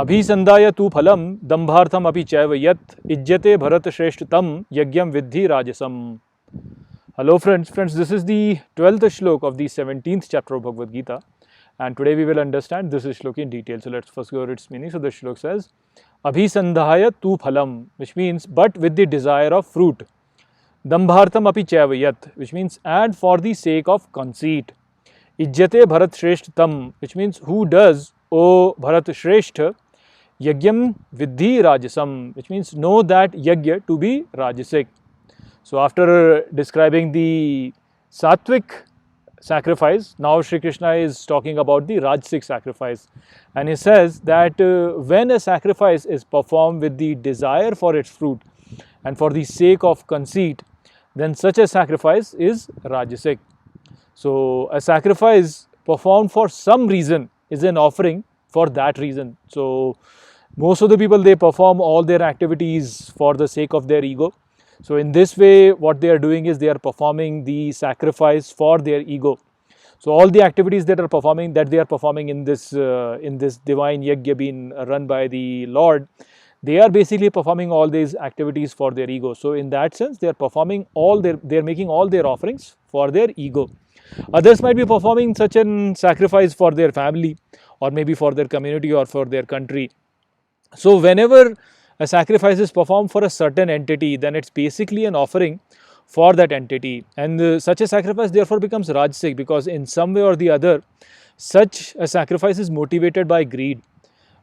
Abhisandaya tu phalam dambhartham api chaiva yat ijjate bharat shreshthtam yagyam viddhi rajasam. Hello friends, this is the 12th Shloka of the 17th chapter of Bhagavad Gita, and today we will understand this Shloka in detail. So let's first go over its meaning. So the Shloka says, Abhisandhaya tu phalam, which means but with the desire of fruit. Dambhartham api chayavayat, which means and for the sake of conceit. Ijjate bharat shreshthtam, which means who does, O bharat shreshtha, yagyam viddhi rajasam, which means know that yagya to be rajasic. So after describing the sattvic sacrifice, now Shri Krishna is talking about the rajasic sacrifice, and he says that when a sacrifice is performed with the desire for its fruit and for the sake of conceit, then such a sacrifice is rajasic. So a sacrifice performed for some reason is an offering for that reason. So most of the people, they perform all their activities for the sake of their ego. So in this way, what they are doing is they are performing the sacrifice for their ego. So all the activities that they are performing in this divine yajna being run by the Lord, they are basically performing all these activities for their ego. So in that sense, they are making all their offerings for their ego. Others might be performing such an sacrifice for their family, or maybe for their community, or for their country. So whenever a sacrifice is performed for a certain entity, then it's basically an offering for that entity, and such a sacrifice therefore becomes rajasic, because in some way or the other, such a sacrifice is motivated by greed.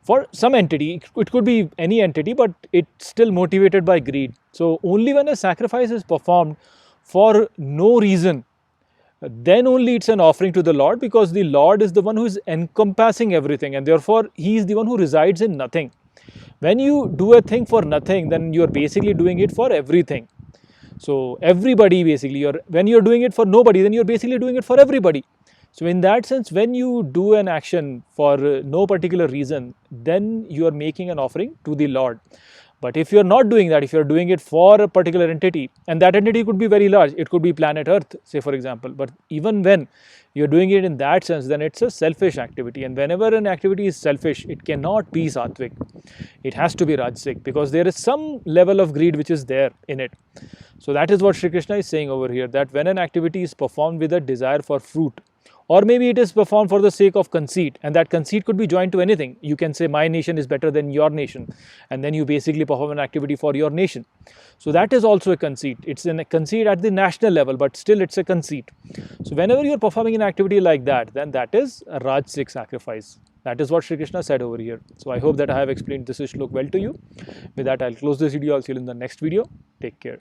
For some entity, it could be any entity, but it's still motivated by greed. So only when a sacrifice is performed for no reason, then only it's an offering to the Lord, because the Lord is the one who is encompassing everything, and therefore He is the one who resides in nothing. When you do a thing for nothing, then you are basically doing it for everything. So everybody basically, when you are doing it for nobody, then you are basically doing it for everybody. So in that sense, when you do an action for no particular reason, then you are making an offering to the Lord. But if you are not doing that, if you are doing it for a particular entity, and that entity could be very large, it could be planet Earth, say for example, but even when you are doing it in that sense, then it's a selfish activity, and whenever an activity is selfish, it cannot be sattvic. It has to be rajasic, because there is some level of greed which is there in it. So that is what Shri Krishna is saying over here, that when an activity is performed with a desire for fruit, or maybe it is performed for the sake of conceit, and that conceit could be joined to anything. You can say my nation is better than your nation, and then you basically perform an activity for your nation. So that is also a conceit. It's a conceit at the national level, but still it's a conceit. So whenever you are performing an activity like that, then that is a rajasic sacrifice. That is what Shri Krishna said over here. So I hope that I have explained this Shloka well to you. With that, I'll close this video. I'll see you in the next video. Take care.